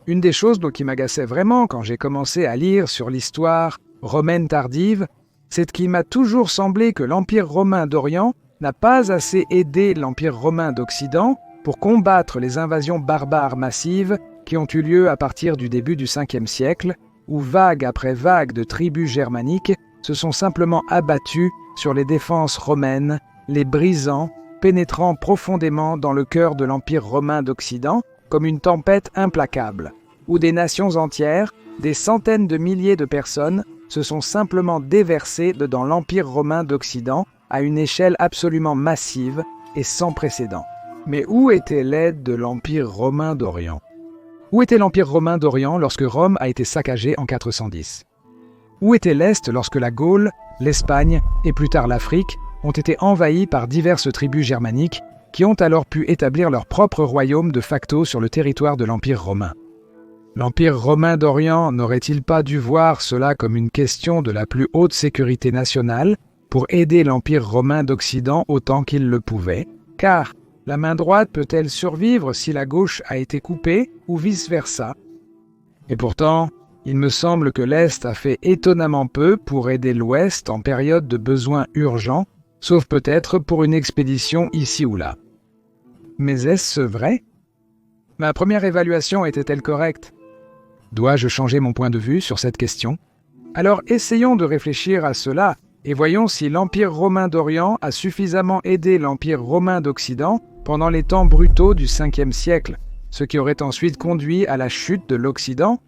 Une des choses qui m'agaçait vraiment quand j'ai commencé à lire sur l'histoire romaine tardive, c'est qu'il m'a toujours semblé que l'Empire romain d'Orient n'a pas assez aidé l'Empire romain d'Occident pour combattre les invasions barbares massives qui ont eu lieu à partir du début du 5e siècle, où vague après vague de tribus germaniques se sont simplement abattues sur les défenses romaines, les brisant, pénétrant profondément dans le cœur de l'Empire romain d'Occident comme une tempête implacable, où des nations entières, des centaines de milliers de personnes, se sont simplement déversées dans l'Empire romain d'Occident à une échelle absolument massive et sans précédent. Mais où était l'aide de l'Empire romain d'Orient? Où était l'Empire romain d'Orient lorsque Rome a été saccagée en 410? Où était l'Est lorsque la Gaule, l'Espagne et plus tard l'Afrique ont été envahis par diverses tribus germaniques qui ont alors pu établir leur propre royaume de facto sur le territoire de l'Empire romain? L'Empire romain d'Orient n'aurait-il pas dû voir cela comme une question de la plus haute sécurité nationale pour aider l'Empire romain d'Occident autant qu'il le pouvait? Car la main droite peut-elle survivre si la gauche a été coupée ou vice-versa? Et pourtant, il me semble que l'Est a fait étonnamment peu pour aider l'Ouest en période de besoin urgent, sauf peut-être pour une expédition ici ou là. Mais est-ce vrai? Ma première évaluation était-elle correcte? Dois-je changer mon point de vue sur cette question? Alors essayons de réfléchir à cela et voyons si l'Empire romain d'Orient a suffisamment aidé l'Empire romain d'Occident pendant les temps brutaux du 5e siècle, ce qui aurait ensuite conduit à la chute de l'Occident.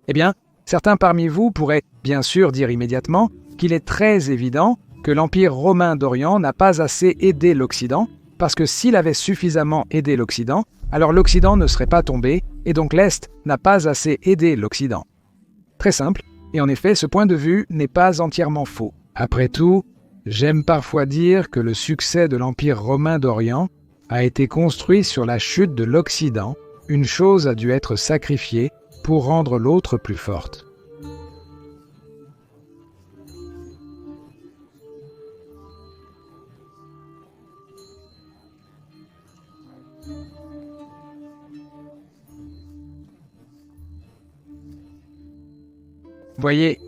Eh bien, certains parmi vous pourraient bien sûr dire immédiatement qu'il est très évident que l'Empire romain d'Orient n'a pas assez aidé l'Occident, parce que s'il avait suffisamment aidé l'Occident, alors l'Occident ne serait pas tombé, et donc l'Est n'a pas assez aidé l'Occident. Très simple, et en effet, ce point de vue n'est pas entièrement faux. Après tout, j'aime parfois dire que le succès de l'Empire romain d'Orient a été construit sur la chute de l'Occident. Une chose a dû être sacrifiée pour rendre l'autre plus forte. Voyez,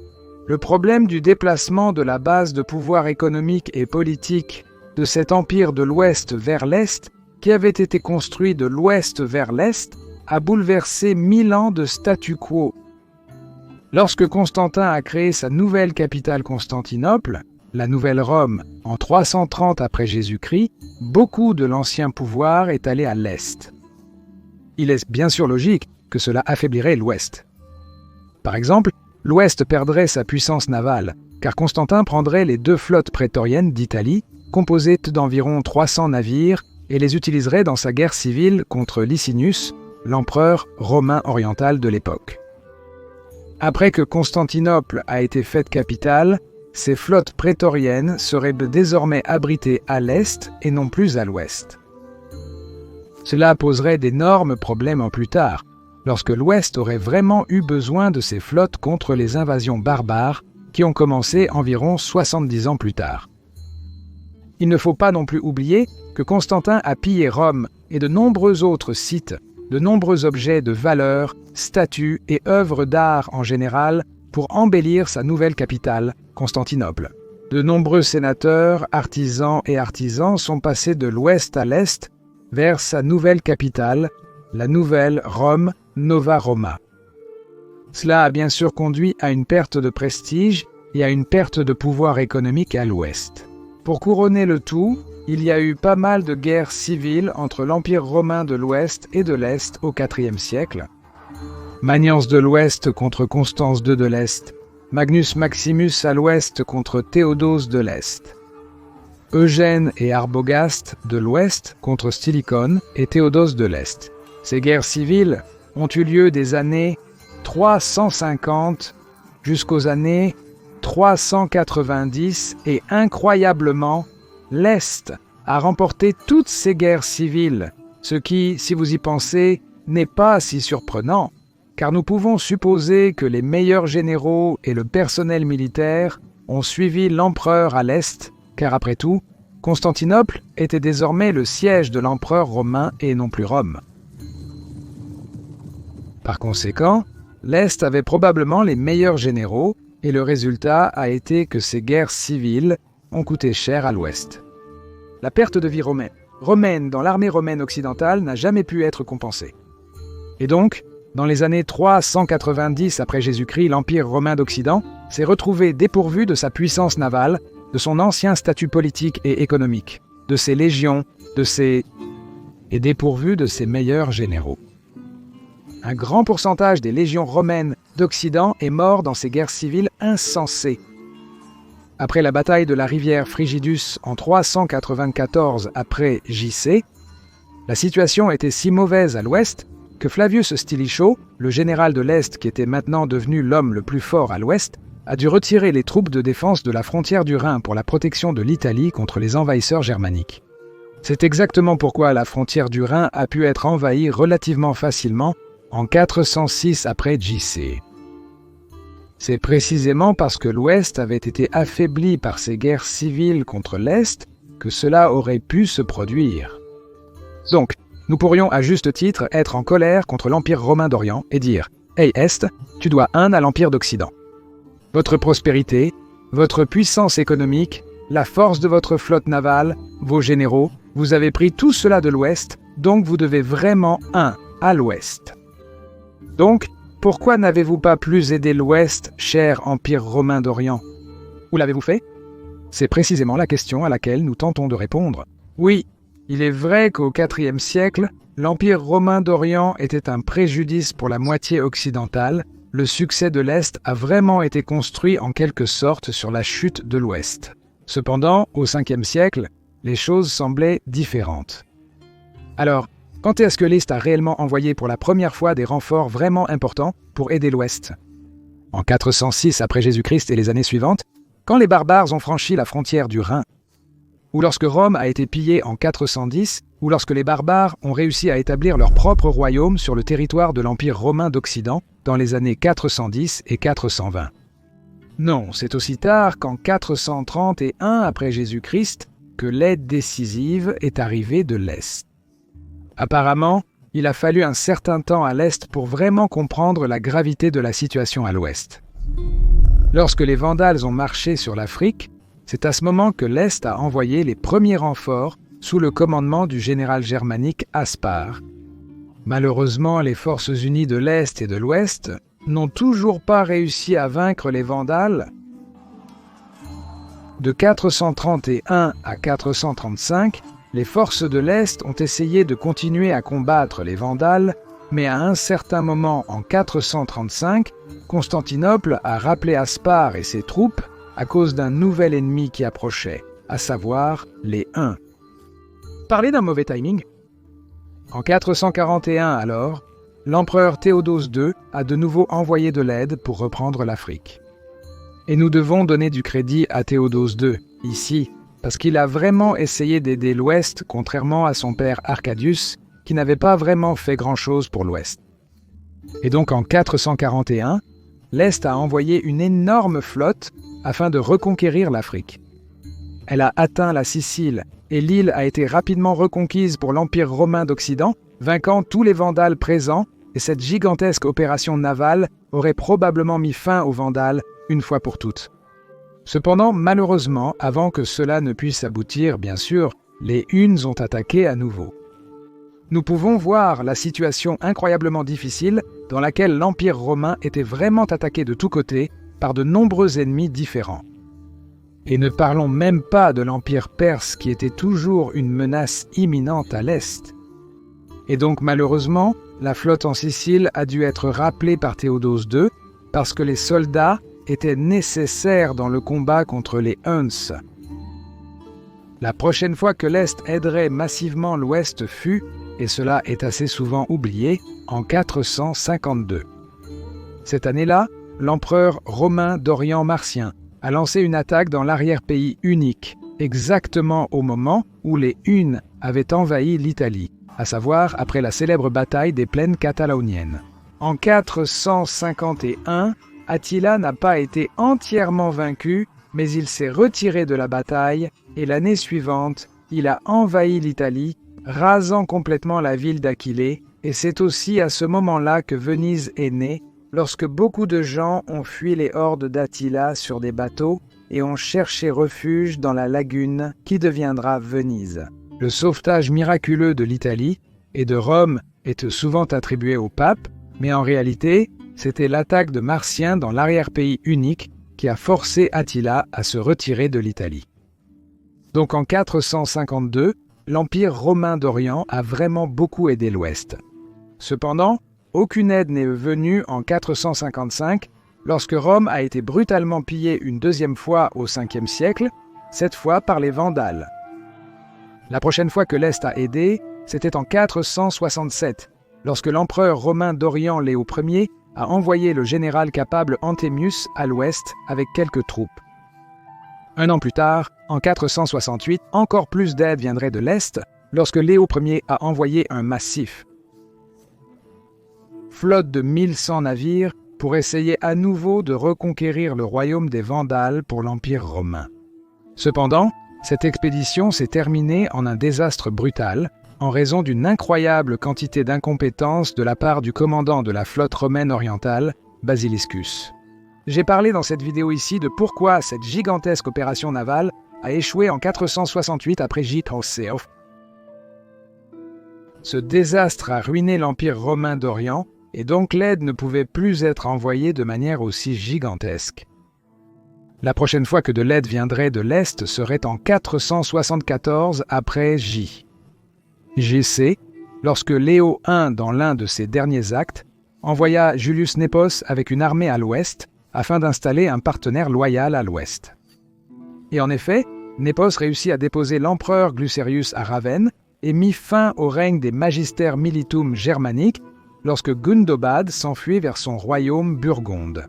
le problème du déplacement de la base de pouvoir économique et politique de cet empire de l'Ouest vers l'Est, qui avait été construit de l'Ouest vers l'Est, a bouleversé 1000 ans de statu quo. Lorsque Constantin a créé sa nouvelle capitale Constantinople, la Nouvelle Rome, en 330 après Jésus-Christ, beaucoup de l'ancien pouvoir est allé à l'Est. Il est bien sûr logique que cela affaiblirait l'Ouest. Par exemple, l'Ouest perdrait sa puissance navale, car Constantin prendrait les 2 flottes prétoriennes d'Italie, composées d'environ 300 navires, et les utiliserait dans sa guerre civile contre Licinius, l'empereur romain oriental de l'époque. Après que Constantinople a été faite capitale, ces flottes prétoriennes seraient désormais abritées à l'Est et non plus à l'Ouest. Cela poserait d'énormes problèmes plus tard, lorsque l'Ouest aurait vraiment eu besoin de ces flottes contre les invasions barbares qui ont commencé environ 70 ans plus tard. Il ne faut pas non plus oublier que Constantin a pillé Rome et de nombreux autres sites, de nombreux objets de valeur, statues et œuvres d'art en général pour embellir sa nouvelle capitale, Constantinople. De nombreux sénateurs, artisans et artisans sont passés de l'Ouest à l'Est vers sa nouvelle capitale, la nouvelle Rome, Nova Roma. Cela a bien sûr conduit à une perte de prestige et à une perte de pouvoir économique à l'Ouest. Pour couronner le tout, il y a eu pas mal de guerres civiles entre l'Empire romain de l'Ouest et de l'Est au IVe siècle. Magnence de l'Ouest contre Constance II de l'Est, Magnus Maximus à l'Ouest contre Théodose de l'Est. Eugène et Arbogast de l'Ouest contre Stilicone et Théodose de l'Est. Ces guerres civiles ont eu lieu des années 350 jusqu'aux années 390 et incroyablement, l'Est a remporté toutes ces guerres civiles, ce qui, si vous y pensez, n'est pas si surprenant, car nous pouvons supposer que les meilleurs généraux et le personnel militaire ont suivi l'empereur à l'Est, car après tout, Constantinople était désormais le siège de l'empereur romain et non plus Rome. Par conséquent, l'Est avait probablement les meilleurs généraux, et le résultat a été que ces guerres civiles ont coûté cher à l'Ouest. La perte de vie romaine dans l'armée romaine occidentale n'a jamais pu être compensée. Et donc, dans les années 390 après Jésus-Christ, l'Empire romain d'Occident s'est retrouvé dépourvu de sa puissance navale, de son ancien statut politique et économique, de ses légions, et dépourvu de ses meilleurs généraux. Un grand pourcentage des légions romaines d'Occident est mort dans ces guerres civiles insensées. Après la bataille de la rivière Frigidus en 394 après J.C., la situation était si mauvaise à l'ouest que Flavius Stilicho, le général de l'Est qui était maintenant devenu l'homme le plus fort à l'ouest, a dû retirer les troupes de défense de la frontière du Rhin pour la protection de l'Italie contre les envahisseurs germaniques. C'est exactement pourquoi la frontière du Rhin a pu être envahie relativement facilement en 406 après J.C. C'est précisément parce que l'Ouest avait été affaibli par ces guerres civiles contre l'Est que cela aurait pu se produire. Donc, nous pourrions à juste titre être en colère contre l'Empire romain d'Orient et dire « Hey Est, tu dois à l'Empire d'Occident. Votre prospérité, votre puissance économique, la force de votre flotte navale, vos généraux, vous avez pris tout cela de l'Ouest, donc vous devez vraiment à l'Ouest. Donc, pourquoi n'avez-vous pas plus aidé l'Ouest, cher Empire romain d'Orient? Où l'avez-vous fait? C'est précisément la question à laquelle nous tentons de répondre. Oui, il est vrai qu'au IVe siècle, l'Empire romain d'Orient était un préjudice pour la moitié occidentale. Le succès de l'Est a vraiment été construit en quelque sorte sur la chute de l'Ouest. Cependant, au Ve siècle, les choses semblaient différentes. Alors, quand est-ce que l'Est a réellement envoyé pour la première fois des renforts vraiment importants pour aider l'Ouest? En 406 après Jésus-Christ et les années suivantes, quand les barbares ont franchi la frontière du Rhin, ou lorsque Rome a été pillée en 410, ou lorsque les barbares ont réussi à établir leur propre royaume sur le territoire de l'Empire romain d'Occident dans les années 410 et 420. Non, c'est aussi tard qu'en 431 après Jésus-Christ que l'aide décisive est arrivée de l'Est. Apparemment, il a fallu un certain temps à l'Est pour vraiment comprendre la gravité de la situation à l'Ouest. Lorsque les Vandales ont marché sur l'Afrique, c'est à ce moment que l'Est a envoyé les premiers renforts sous le commandement du général germanique Aspar. Malheureusement, les forces unies de l'Est et de l'Ouest n'ont toujours pas réussi à vaincre les Vandales. De 431 à 435, les forces de l'Est ont essayé de continuer à combattre les Vandales, mais à un certain moment en 435, Constantinople a rappelé Aspar et ses troupes à cause d'un nouvel ennemi qui approchait, à savoir les Huns. Parler d'un mauvais timing? En 441 alors, l'empereur Théodose II a de nouveau envoyé de l'aide pour reprendre l'Afrique. Et nous devons donner du crédit à Théodose II, ici, parce qu'il a vraiment essayé d'aider l'Ouest, contrairement à son père Arcadius, qui n'avait pas vraiment fait grand-chose pour l'Ouest. Et donc en 441, l'Est a envoyé une énorme flotte afin de reconquérir l'Afrique. Elle a atteint la Sicile, et l'île a été rapidement reconquise pour l'Empire romain d'Occident, vainquant tous les Vandales présents, et cette gigantesque opération navale aurait probablement mis fin aux Vandales une fois pour toutes. Cependant, malheureusement, avant que cela ne puisse aboutir, bien sûr, les Huns ont attaqué à nouveau. Nous pouvons voir la situation incroyablement difficile dans laquelle l'Empire romain était vraiment attaqué de tous côtés par de nombreux ennemis différents. Et ne parlons même pas de l'Empire perse qui était toujours une menace imminente à l'Est. Et donc malheureusement, la flotte en Sicile a dû être rappelée par Théodose II parce que les soldats étaient nécessaires dans le combat contre les Huns. La prochaine fois que l'Est aiderait massivement l'Ouest fut, et cela est assez souvent oublié, en 452. Cette année-là, l'empereur romain d'Orient Marcien a lancé une attaque dans l'arrière-pays hunnique, exactement au moment où les Huns avaient envahi l'Italie, à savoir après la célèbre bataille des plaines cataloniennes. En 451, Attila n'a pas été entièrement vaincu, mais il s'est retiré de la bataille et l'année suivante, il a envahi l'Italie, rasant complètement la ville d'Aquilée Et c'est aussi à ce moment-là que Venise est née, lorsque beaucoup de gens ont fui les hordes d'Attila sur des bateaux et ont cherché refuge dans la lagune qui deviendra Venise. Le sauvetage miraculeux de l'Italie et de Rome est souvent attribué au pape, mais en réalité, c'était l'attaque de Marcien dans l'arrière-pays unique qui a forcé Attila à se retirer de l'Italie. Donc en 452, l'Empire romain d'Orient a vraiment beaucoup aidé l'Ouest. Cependant, aucune aide n'est venue en 455, lorsque Rome a été brutalement pillée une deuxième fois au 5e siècle, cette fois par les Vandales. La prochaine fois que l'Est a aidé, c'était en 467, lorsque l'empereur romain d'Orient Léo Ier a envoyé le général capable Anthemius à l'ouest avec quelques troupes. Un an plus tard, en 468, encore plus d'aide viendrait de l'Est, lorsque Léo Ier a envoyé un massif. Flotte de 1100 navires pour essayer à nouveau de reconquérir le royaume des Vandales pour l'Empire romain. Cependant, cette expédition s'est terminée en un désastre brutal, en raison d'une incroyable quantité d'incompétence de la part du commandant de la flotte romaine orientale, Basiliscus. J'ai parlé dans cette vidéo ici de pourquoi cette gigantesque opération navale a échoué en 468 après Githoseo. Ce désastre a ruiné l'Empire romain d'Orient, et donc l'aide ne pouvait plus être envoyée de manière aussi gigantesque. La prochaine fois que de l'aide viendrait de l'Est serait en 474 après JC, lorsque Léo I, dans l'un de ses derniers actes, envoya Julius Nepos avec une armée à l'ouest afin d'installer un partenaire loyal à l'ouest. Et en effet, Nepos réussit à déposer l'empereur Glucerius à Ravenne et mit fin au règne des Magister Militum germaniques lorsque Gundobad s'enfuit vers son royaume burgonde.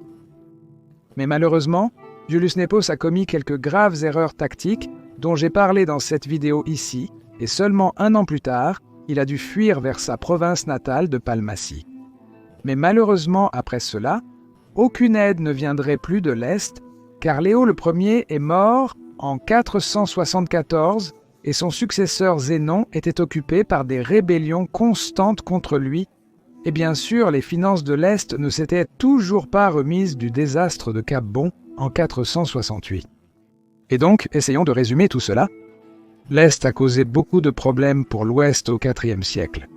Mais malheureusement, Julius Nepos a commis quelques graves erreurs tactiques dont j'ai parlé dans cette vidéo ici, et seulement un an plus tard, il a dû fuir vers sa province natale de Palmatie. Mais malheureusement, après cela, aucune aide ne viendrait plus de l'Est, car Léo Ier est mort en 474 et son successeur Zénon était occupé par des rébellions constantes contre lui, et bien sûr, les finances de l'Est ne s'étaient toujours pas remises du désastre de Cap-Bon en 468. Et donc, essayons de résumer tout cela. L'Est a causé beaucoup de problèmes pour l'Ouest au IVe siècle.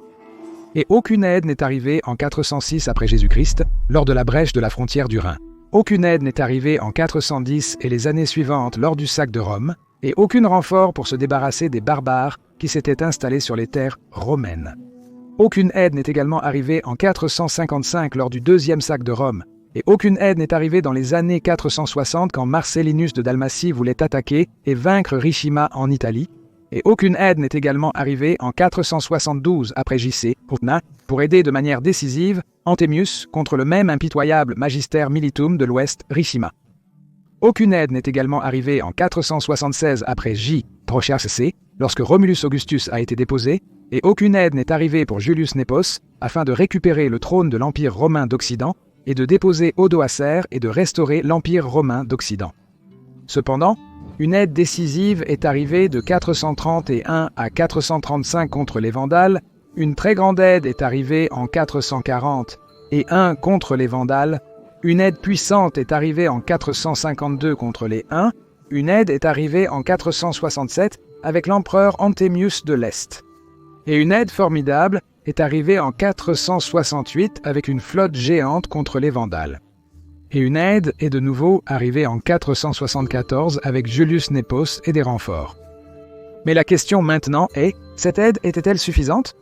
Et aucune aide n'est arrivée en 406 après Jésus-Christ, lors de la brèche de la frontière du Rhin. Aucune aide n'est arrivée en 410 et les années suivantes lors du sac de Rome, et aucun renfort pour se débarrasser des barbares qui s'étaient installés sur les terres romaines. Aucune aide n'est également arrivée en 455 lors du deuxième sac de Rome, et aucune aide n'est arrivée dans les années 460 quand Marcellinus de Dalmatie voulait attaquer et vaincre Ricimer en Italie, et aucune aide n'est également arrivée en 472 après JC pour aider de manière décisive Anthemius contre le même impitoyable Magister Militum de l'Ouest, Ricimer. Aucune aide n'est également arrivée en 476 après J-C, lorsque Romulus Augustus a été déposé, et aucune aide n'est arrivée pour Julius Nepos afin de récupérer le trône de l'Empire romain d'Occident et de déposer Odoacer et de restaurer l'Empire romain d'Occident. Cependant, une aide décisive est arrivée de 431 à 435 contre les Vandales, une très grande aide est arrivée en 440 et 1 contre les Vandales, une aide puissante est arrivée en 452 contre les Huns, une aide est arrivée en 467 avec l'empereur Anthemius de l'Est. Et une aide formidable est arrivée en 468 avec une flotte géante contre les Vandales. Et une aide est de nouveau arrivée en 474 avec Julius Nepos et des renforts. Mais la question maintenant est, cette aide était-elle suffisante?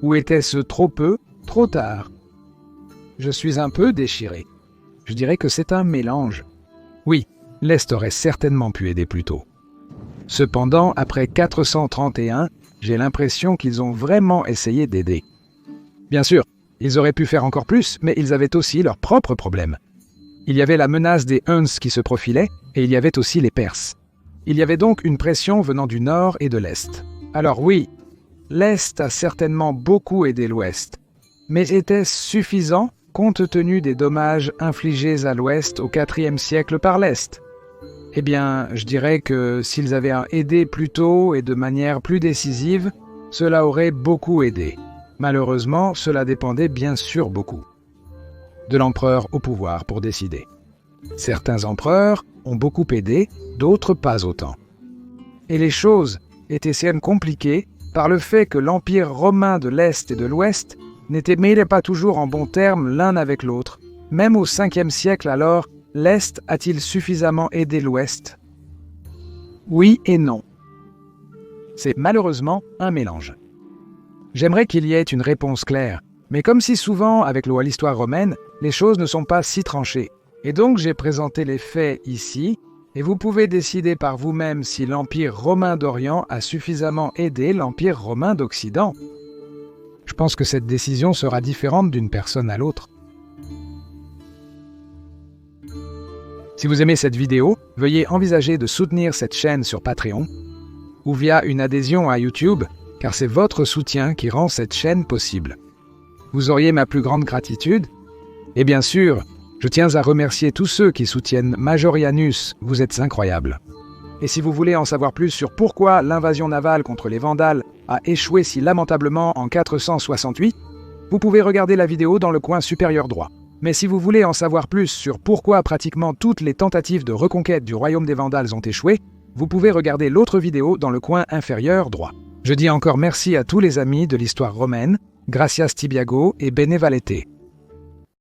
Ou était-ce trop peu, trop tard? Je suis un peu déchiré. Je dirais que c'est un mélange. Oui, l'Est aurait certainement pu aider plus tôt. Cependant, après 431, j'ai l'impression qu'ils ont vraiment essayé d'aider. Bien sûr, ils auraient pu faire encore plus, mais ils avaient aussi leurs propres problèmes. Il y avait la menace des Huns qui se profilait, et il y avait aussi les Perses. Il y avait donc une pression venant du nord et de l'Est. Alors oui, l'Est a certainement beaucoup aidé l'Ouest, mais était-ce suffisant compte tenu des dommages infligés à l'Ouest au IVe siècle par l'Est? Eh bien, je dirais que s'ils avaient aidé plus tôt et de manière plus décisive, cela aurait beaucoup aidé. Malheureusement, cela dépendait bien sûr beaucoup de l'empereur au pouvoir pour décider. Certains empereurs ont beaucoup aidé, d'autres pas autant. Et les choses étaient si compliquées par le fait que l'Empire romain de l'Est et de l'Ouest n'étaient pas toujours en bons termes l'un avec l'autre. Même au 5e siècle alors, l'Est a-t-il suffisamment aidé l'Ouest? Oui et non. C'est malheureusement un mélange. J'aimerais qu'il y ait une réponse claire, mais comme si souvent avec l'histoire romaine, les choses ne sont pas si tranchées. Et donc j'ai présenté les faits ici, et vous pouvez décider par vous-même si l'Empire romain d'Orient a suffisamment aidé l'Empire romain d'Occident. Je pense que cette décision sera différente d'une personne à l'autre. Si vous aimez cette vidéo, veuillez envisager de soutenir cette chaîne sur Patreon ou via une adhésion à YouTube, car c'est votre soutien qui rend cette chaîne possible. Vous auriez ma plus grande gratitude. Et bien sûr, je tiens à remercier tous ceux qui soutiennent Majorianus, vous êtes incroyables. Et si vous voulez en savoir plus sur pourquoi l'invasion navale contre les Vandales a échoué si lamentablement en 468, vous pouvez regarder la vidéo dans le coin supérieur droit. Mais si vous voulez en savoir plus sur pourquoi pratiquement toutes les tentatives de reconquête du royaume des Vandales ont échoué, vous pouvez regarder l'autre vidéo dans le coin inférieur droit. Je dis encore merci à tous les amis de l'histoire romaine, Gracias Tibiago et Bene Valete.